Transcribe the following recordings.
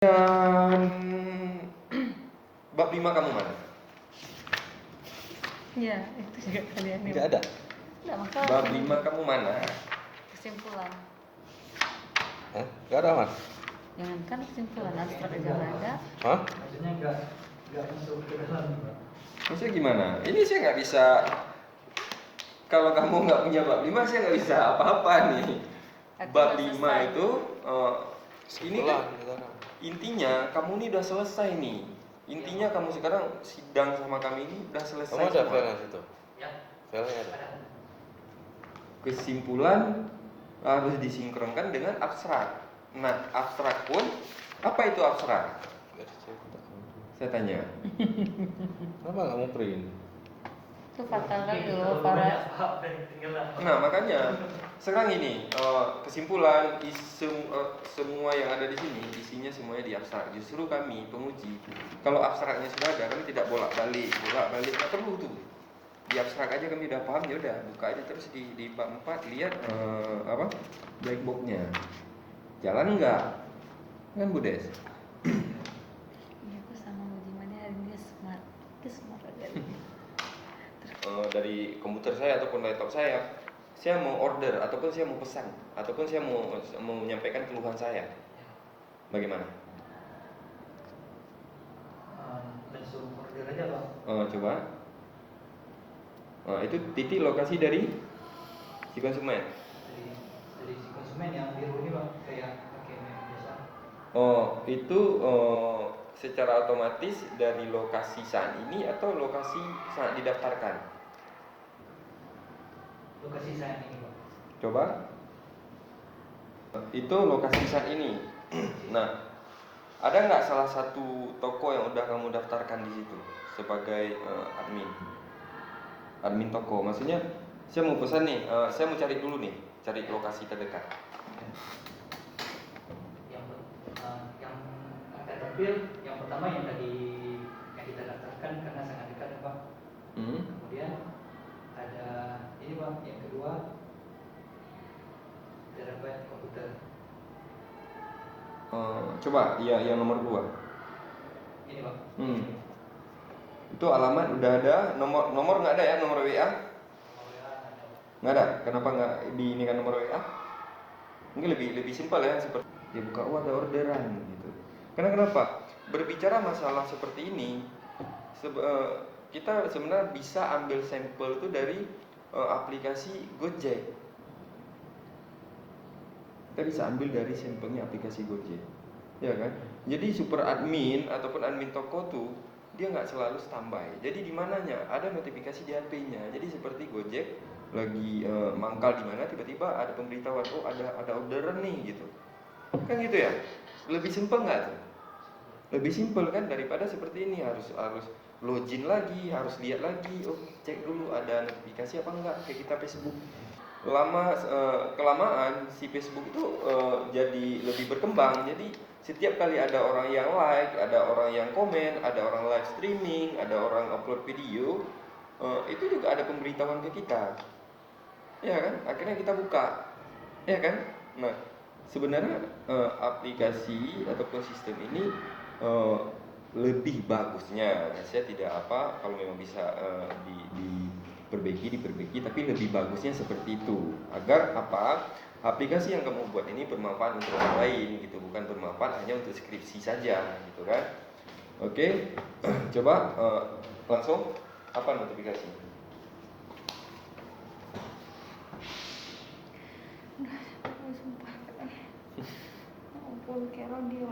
Dan bab 5 kamu mana? Ya, itu juga kalian Tidak ada. Tidak masalah. Bab 5 kamu mana? Kesimpulan. Gak ada, Mas. Jangankan kesimpulan, abstrak aja nggak ada. Hah? Maksudnya nggak masuk ke dalam, Pak. Maksudnya gimana? Ini saya nggak bisa. Kalau kamu nggak punya bab 5, saya nggak bisa apa-apa nih. Aku Bab udah 5 selesai. itu ini kan intinya kamu ini udah selesai nih. Intinya kamu sekarang sidang sama kami ini udah selesai. Kamu ada semua. filenya situ? Ya. Filenya ada. Kesimpulan harus disinkronkan dengan abstrak. Nah, abstrak pun apa itu abstrak? Saya tanya. Kenapa kamu print? Itu fatal lagi Terlalu loh banyak para. hak dan ketinggalan. Nah, makanya sekarang ini kesimpulan semua yang ada di sini isinya semuanya di abstrak. Justru kami penguji, kalau abstraknya sudah ada, kami tidak bolak-balik nggak perlu tuh. Di abstrak aja kami udah paham, ya udah buka aja terus di bab 4 lihat black box-nya. Jalan nggak? Kan Bu Des? Iya, aku sama Budiman hari ini smart. Itu smart aja. Dari komputer saya ataupun laptop saya mau order ataupun saya mau pesan ataupun saya mau menyampaikan keluhan saya. Bagaimana? Langsung order aja, Pak. Coba. Itu titik lokasi dari si konsumen. Dari si konsumen yang biru ini, Pak, kayak pakai map biasa. Itu secara otomatis dari lokasi saat ini atau lokasi saat didaftarkan? Lokasi saya ini, Pak. Coba. Itu lokasi saat ini. Nah, ada nggak salah satu toko yang udah kamu daftarkan di situ sebagai admin toko? Maksudnya saya mau pesan nih, saya mau cari dulu nih, cari lokasi terdekat. Yang akan tampil yang pertama yang tadi yang kita daftarkan karena sangat dekat, Pak. Kemudian ada ini, Pak, yang kedua terabat komputer. Coba, yang nomor 2. Ini, Pak. Itu alamat udah ada, nomor nggak ada ya, nomor WA? Nggak ada. Kenapa nggak diinikan nomor WA? Mungkin lebih simpel ya, seperti dia buka, ada orderan gitu. Karena kenapa? Berbicara masalah seperti ini, kita sebenarnya bisa ambil sampel itu dari aplikasi Gojek. Kita bisa ambil dari sampelnya aplikasi Gojek, ya kan? Jadi super admin ataupun admin toko tuh dia nggak selalu standby. Jadi di mananya ada notifikasi di HP-nya. Jadi seperti Gojek lagi mangkal di mana, tiba-tiba ada pemberitahuan, ada orderan nih gitu. Kan gitu ya? Lebih simpel nggak tuh? Lebih simpel kan daripada seperti ini harus login lagi, harus lihat lagi, cek dulu ada notifikasi apa enggak, kayak kita Facebook. Kelamaan si Facebook itu jadi lebih berkembang. Jadi setiap kali ada orang yang like, ada orang yang komen, ada orang live streaming, ada orang upload video, itu juga ada pemberitahuan ke kita, ya kan? Akhirnya kita buka, ya kan? Nah, sebenarnya aplikasi ataupun sistem ini lebih bagusnya, saya tidak kalau memang bisa diperbaiki, tapi lebih bagusnya seperti itu, agar aplikasi yang kamu buat ini bermanfaat untuk orang lain gitu, bukan bermanfaat hanya untuk skripsi saja gitu kan. Oke. Coba langsung apa notifikasi?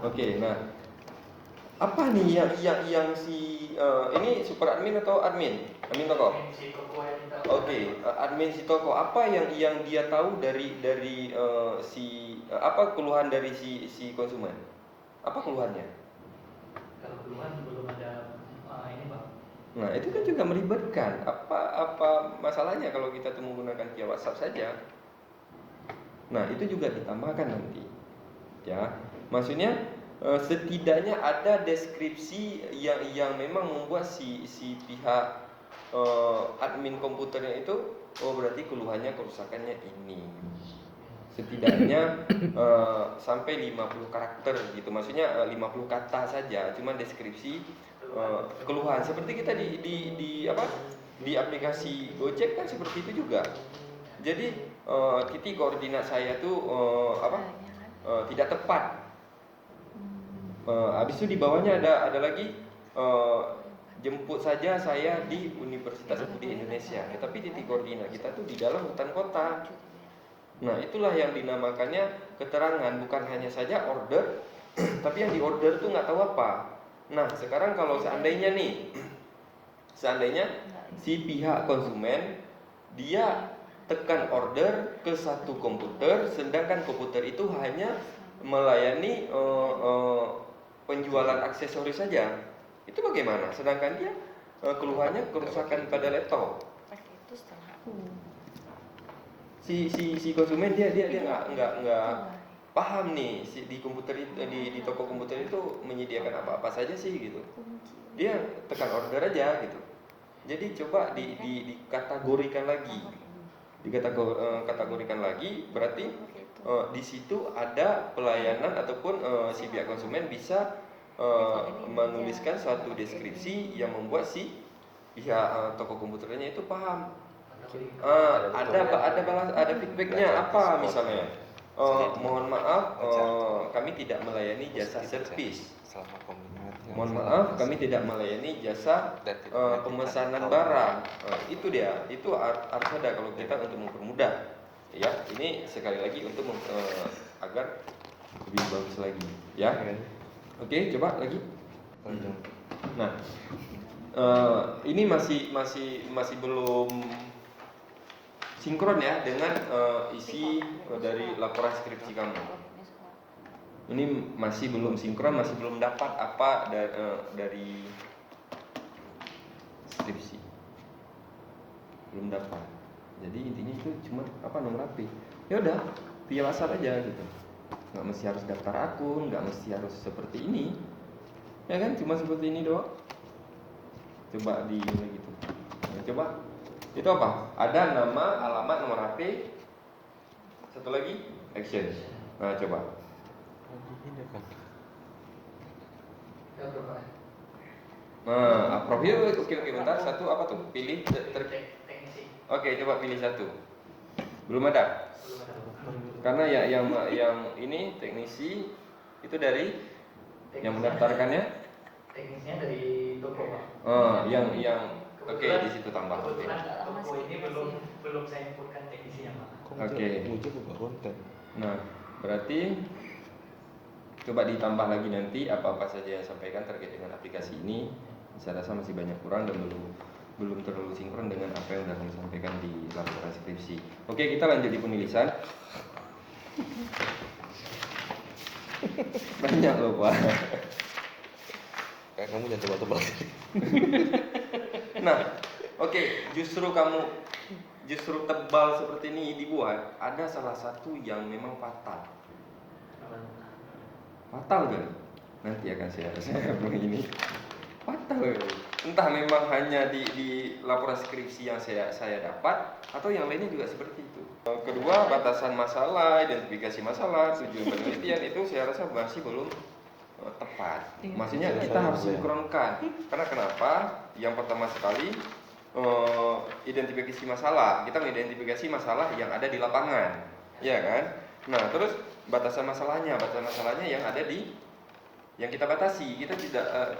Oke, nah apa nih yang si ini super admin atau admin toko? Si toko yang kita. Oke, admin si toko, apa yang dia tahu dari apa keluhan dari si konsumen? Apa keluhannya? Kalau keluhan belum ada ini, Pak. Nah, itu kan juga meribetkan. Apa masalahnya kalau kita tuh menggunakan via WhatsApp saja? Nah, itu juga ditambahkan nanti. Ya. Maksudnya setidaknya ada deskripsi yang memang membuat si pihak admin komputernya itu berarti keluhannya kerusakannya ini. setidaknya sampai 50 karakter gitu, maksudnya 50 kata saja, cuman deskripsi keluhan. Seperti kita di aplikasi Gojek kan seperti itu juga. Jadi titik koordinat saya tuh tidak tepat. Habis itu di bawahnya ada lagi jemput saja saya di Universitas Budi Indonesia, tetapi titik koordinat kita tuh di dalam hutan kota. Nah, itulah yang dinamakannya keterangan, bukan hanya saja order, tapi yang di order tuh nggak tahu apa. Nah, sekarang kalau seandainya si pihak konsumen dia tekan order ke satu komputer, sedangkan komputer itu hanya melayani penjualan aksesoris saja, itu bagaimana? Sedangkan dia keluhannya kerusakan pada laptop. Pakai itu setelah aku. Si konsumen dia nggak paham nih di komputer itu, di toko komputer itu menyediakan apa saja sih gitu. Dia tekan order aja gitu. Jadi coba dikategorikan lagi. Kategorikan lagi berarti di situ ada pelayanan ataupun si pihak konsumen bisa menuliskan suatu deskripsi yang membuat si pihak toko komputernya itu paham. Ada feedbacknya apa misalnya, mohon maaf kami tidak melayani jasa servis, mohon maaf kami tidak melayani jasa pemesanan barang. Itu harus ada kalau kita untuk mempermudah ya. Ini sekali lagi untuk agar lebih bagus lagi ya. Oke, coba lagi. Nah, ini masih belum sinkron ya dengan isi dari laporan skripsi kamu. Ini masih belum sinkron, masih belum dapat apa dari skripsi, belum dapat. Jadi intinya itu cuma nomor HP. Ya udah, via WhatsApp aja gitu. Nggak mesti harus daftar akun, nggak mesti harus seperti ini, ya kan? Cuma seperti ini doang. Coba di ini gitu. Nah, coba. Itu apa? Ada nama, alamat, nomor HP. Satu lagi, action. Nah, coba. Nah, profil. Oke, bentar. Satu apa tuh? Pilih teknisi. Oke, coba pilih satu. Belum ada. Karena yang ini teknisi itu dari yang mendaftarkannya. Teknisnya dari toko, Pak. Yang oke, di situ tambah. Kebetulan toko ini belum saya inputkan teknisinya, Pak. Oke. Nah, berarti coba ditambah lagi nanti apa saja yang sampaikan terkait dengan aplikasi ini. Saya rasa masih banyak kurang dan belum terlalu sinkron dengan apa yang sudah kami sampaikan di laporan skripsi. Oke, kita lanjut di penulisan. Banyak loh, Pak. Kayak kamu jangan tebak-tebak. Nah, oke, justru tebal seperti ini dibuat, ada salah satu yang memang fatal. Fatal kan? Nanti akan saya begini. Fatal. Entah memang hanya di laporan skripsi yang saya dapat atau yang lainnya juga seperti itu. Kedua, batasan masalah, identifikasi masalah, tujuan penelitian itu saya rasa masih belum tepat. Maksudnya kita harus sinkronkan. Karena kenapa? Yang pertama sekali identifikasi masalah. Kita mengidentifikasi masalah yang ada di lapangan, ya kan? Nah, terus batasan masalahnya yang ada yang kita batasi. Kita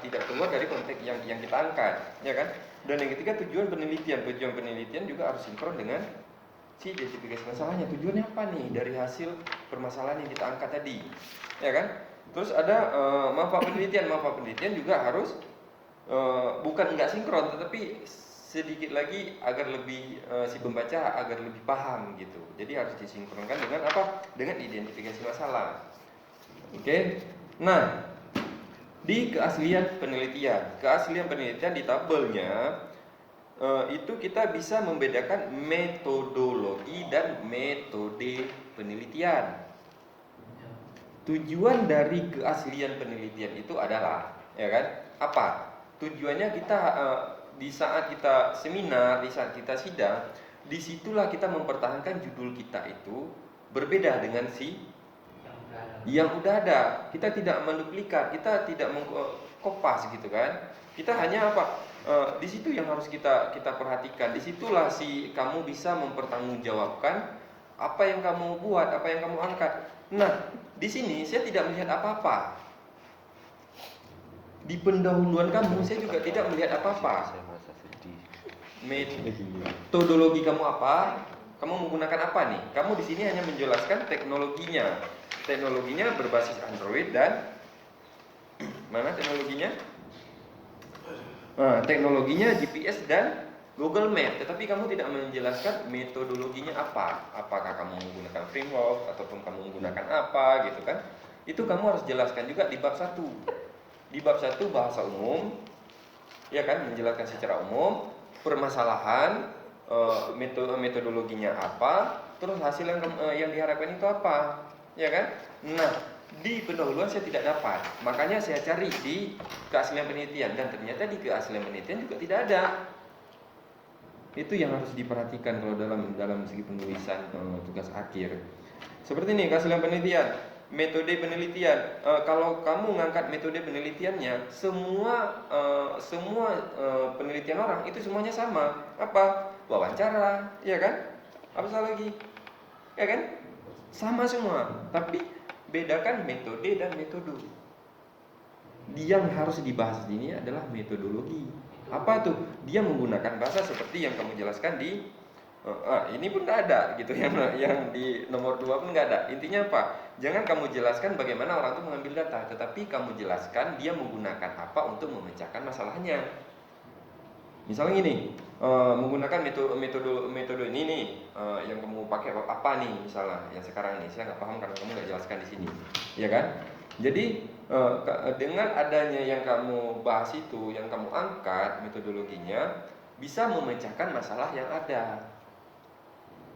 tidak keluar dari konteks yang kita angkat, ya kan? Dan yang ketiga, tujuan penelitian juga harus sinkron dengan si identifikasi masalahnya. Tujuannya apa nih dari hasil permasalahan yang kita angkat tadi, ya kan? Terus ada manfaat penelitian juga harus bukan nggak sinkron, tetapi sedikit lagi agar lebih si pembaca agar lebih paham gitu. Jadi harus disinkronkan dengan apa? Dengan identifikasi masalah. Oke. Nah, di keaslian penelitian di tabelnya itu kita bisa membedakan metodologi dan metode penelitian. Tujuan dari keaslian penelitian itu adalah, ya kan? Apa? Tujuannya kita di saat kita seminar, di saat kita sidang, disitulah kita mempertahankan judul kita itu berbeda dengan si yang udah ada. Kita tidak menduplikat, kita tidak mengkopas gitu kan. Kita hanya apa? Di situ yang harus kita perhatikan. Disitulah si kamu bisa mempertanggungjawabkan apa yang kamu buat, apa yang kamu angkat. Nah, di sini saya tidak melihat apa-apa. Di pendahuluan kamu saya juga tidak melihat apa-apa. Saya merasa sedih. Metodologi kamu apa? Kamu menggunakan apa nih? Kamu di sini hanya menjelaskan teknologinya. Teknologinya berbasis Android dan mana teknologinya? Teknologinya GPS dan Google Map. Tetapi kamu tidak menjelaskan metodologinya apa. Apakah kamu menggunakan framework ataupun kamu menggunakan apa gitu kan? Itu kamu harus jelaskan juga di bab 1. Di bab 1 bahasa umum, ya kan, menjelaskan secara umum permasalahan, metodologinya apa, terus hasil yang diharapkan itu apa, ya kan? Nah, di pendahuluan saya tidak dapat, makanya saya cari di keaslian penelitian dan ternyata di keaslian penelitian juga tidak ada. Itu yang harus diperhatikan kalau dalam segi penulisan tugas akhir. Seperti ini keaslian penelitian, metode penelitian. Kalau kamu ngangkat metode penelitiannya, semua penelitian orang itu semuanya sama. Apa? Wawancara, ya kan? Apa salah lagi? Ya kan? Sama semua, tapi bedakan metode dan metode. Yang harus dibahas di ini adalah metodologi. Apa tuh? Dia menggunakan bahasa seperti yang kamu jelaskan di ini pun nggak ada gitu, yang di nomor 2 pun nggak ada. Intinya apa? Jangan kamu jelaskan bagaimana orang itu mengambil data, tetapi kamu jelaskan dia menggunakan apa untuk memecahkan masalahnya. Misalnya gini, menggunakan metode ini nih, yang kamu pakai apa nih misalnya, yang sekarang ini saya nggak paham karena kamu nggak jelaskan di sini, ya kan? Jadi dengan adanya yang kamu bahas itu, yang kamu angkat metodologinya, bisa memecahkan masalah yang ada.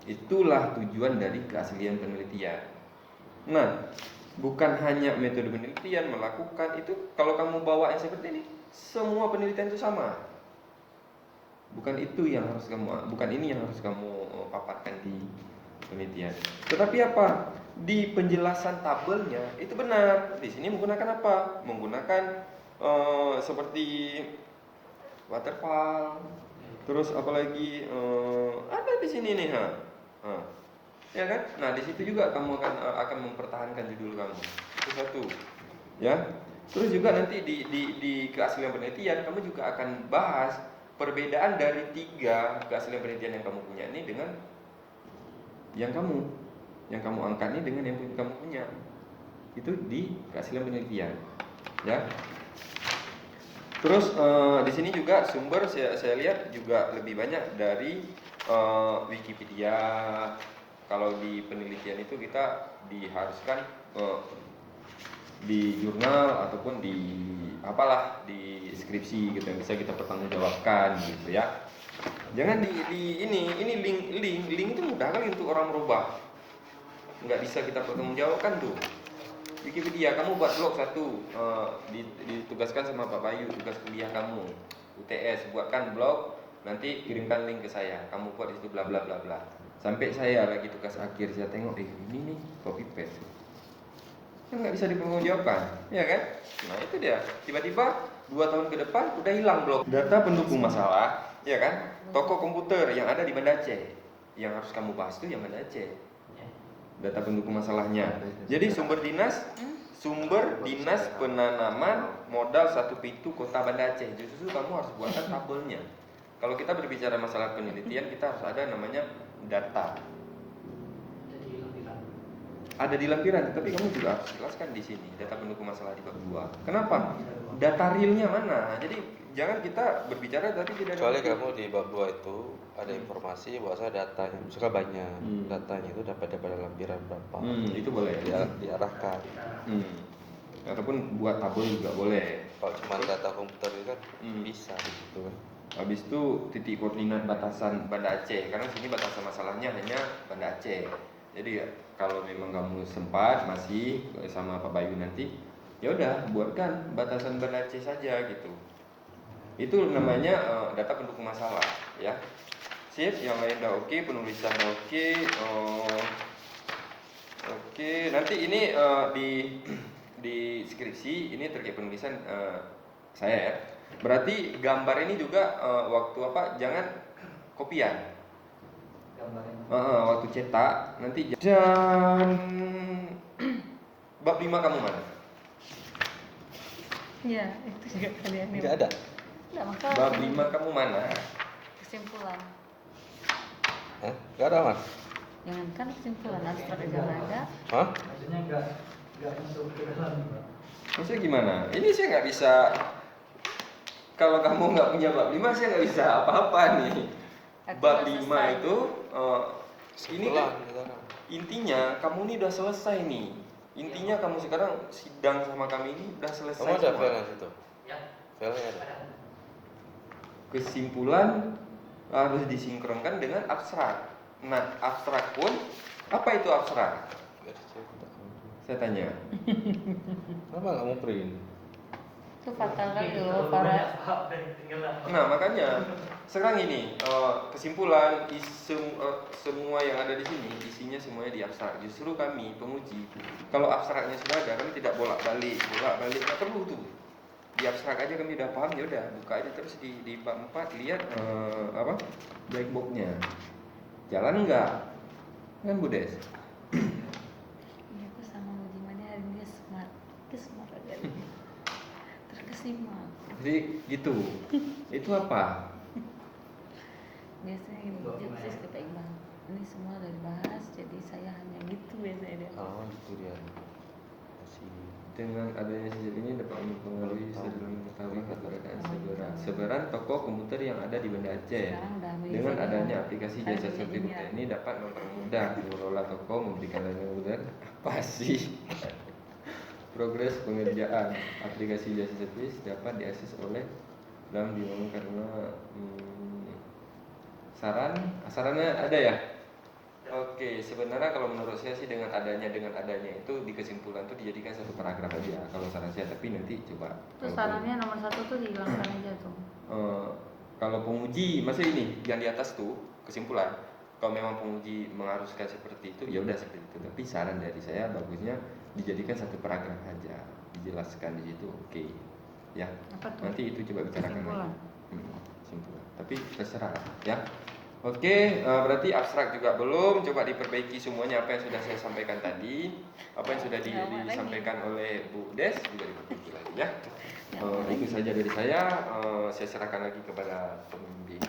Itulah tujuan dari keaslian penelitian. Nah, bukan hanya metode penelitian melakukan itu. Kalau kamu bawa yang seperti ini, semua penelitian itu sama. Bukan itu yang harus bukan ini yang harus kamu paparkan di penelitian. Tetapi apa? Di penjelasan tabelnya itu benar. Di sini menggunakan apa? Menggunakan seperti waterfall. Terus apalagi ada di sini nih, ya kan? Nah, di situ juga kamu akan mempertahankan judul kamu. Itu satu. Ya. Terus juga nanti di keaslian penelitian kamu juga akan bahas perbedaan dari 3 keaslian penelitian yang kamu punya ini dengan yang kamu angkat ini dengan yang kamu punya. Itu di keaslian penelitian, ya. Terus di sini juga sumber saya lihat juga lebih banyak dari Wikipedia. Kalau di penelitian itu kita diharuskan di jurnal ataupun di apalah di skripsi gitu yang bisa kita pertanggungjawabkan gitu ya. Jangan di ini link itu mudah kali untuk orang merubah. Nggak bisa kita pertanggungjawabkan tuh. Wikipedia, kamu buat blog 1, ditugaskan sama Pak Bayu, tugas kuliah kamu UTS, buatkan blog, nanti kirimkan link ke saya, kamu buat di situ bla bla bla bla. Sampai saya lagi tugas akhir, saya tengok ini nih copy paste. Kan nggak bisa dipertanggungjawabkan, ya kan? Nah itu dia. Tiba-tiba 2 tahun ke depan udah hilang blog. Data pendukung masalah, ya kan? Toko komputer yang ada di Banda Aceh, yang harus kamu bahas itu yang Banda Aceh. Data pendukung masalahnya. Jadi sumber dinas penanaman modal 1 pintu Kota Banda Aceh. Justru kamu harus buatkan tabelnya. Kalau kita berbicara masalah penelitian, kita harus ada namanya data. Ada di lampiran, tapi kamu juga harus jelaskan di sini data pendukung masalah di bab 2. Kenapa? Data realnya mana? Jadi jangan kita berbicara tapi tidak ada. Soalnya kamu di bab 2 itu ada informasi bahwa datanya misalkan banyak. Datanya itu dapat daripada lampiran berapa. Itu boleh diarahkan. Ataupun buat tabel juga boleh. Kalau cuma data komputer itu kan bisa gitu kan. Habis itu titik koordinat batasan Banda Aceh, karena sini batasan masalahnya hanya Banda Aceh. Jadi kalau memang kamu sempat masih sama Pak Bayu nanti, ya udah buatkan batasan Banda Aceh saja gitu. Itu namanya data pendukung masalah, ya. Sip, yang lain udah oke, penulisan udah oke. Oke, nanti ini di skripsi ini terkait penulisan saya ya. Berarti gambar ini juga waktu apa? Jangan kopian. Gambarnya. Waktu cetak nanti dan bab 5 kamu mana? Iya, itu juga kalian nih. Tidak ada. Nggak masalah. Bab 5 kamu mana? Kesimpulan. Hah? Gak ada mas? Jangankan kesimpulan, abstrak aja nggak ada. Hah? Maksudnya nggak masuk ke dalam Pak. Maksudnya gimana? Ini saya nggak bisa. Kalau kamu nggak punya bab 5 saya nggak bisa apa-apa nih. Aku Bab udah 5 selesai. itu ini kan Sebulan, gitu kan. intinya kamu ini udah selesai nih. Intinya kamu sekarang sidang sama kami ini udah selesai Kamu ada semua. filenya situ? Ya, Filenya ada. ada. Kesimpulan harus disinkronkan dengan abstrak. Nah, abstrak pun apa itu abstrak? Biar saya tidak tahu. Saya tanya. Kenapa nggak mau print? Itu fatal kali Mungkin loh, terlalu banyak para. hak dan tinggalan. Nah, makanya sekarang ini kesimpulan semua yang ada di sini isinya semuanya di abstrak. Justru kami penguji kalau abstraknya sudah ada kami tidak bolak-balik nggak perlu tuh. Di abstrak aja kami udah paham, ya udah buka aja terus di bab 4 lihat apa black box-nya. Jalan enggak? Kan Bu Des? Iya, aku sama Budiman hari ini dia smart. Dia smart aja. Terkesima. Jadi gitu. Itu apa? Biasanya gini, dia persis kata Iqbal. Ini semua udah dibahas, jadi saya hanya gitu biasanya dia. Oh gitu dia. Masih. Dengan adanya sistem ini dapat mempengaruhi sedang mengetahui keberadaan sebaran toko komputer yang ada di Banda Aceh. Sekarang udah ambil Dengan isinya. adanya aplikasi Ada jasa seperti jadinya. Bukta ini dapat mempermudah pengelola toko memberikan layanan mudah. Apa sih? Progres pengerjaan aplikasi jasa servis dapat diakses oleh dalam dibangun karena sarannya ada ya. Oke, sebenarnya kalau menurut saya sih dengan adanya itu di kesimpulan tuh dijadikan satu paragraf aja kalau saran saya, tapi nanti coba. Terus kalau sarannya nomor 1 tuh dihilangkan aja tuh. kalau penguji masih ini yang di atas tuh kesimpulan. Kalau memang penguji mengharuskan seperti itu, ya udah seperti itu. Tapi saran dari saya bagusnya dijadikan satu paragraf aja, dijelaskan di situ. Oke, ya. Apa tuh? Nanti itu coba bicarakan Kesimpulan. lagi. Kesimpulan. Tapi terserah, ya. Oke, berarti abstrak juga belum. Coba diperbaiki semuanya apa yang sudah saya sampaikan tadi, apa yang sudah disampaikan oleh Bu Des juga diperbaiki lagi ya. Itu saja dari saya. Saya serahkan lagi kepada pembimbing.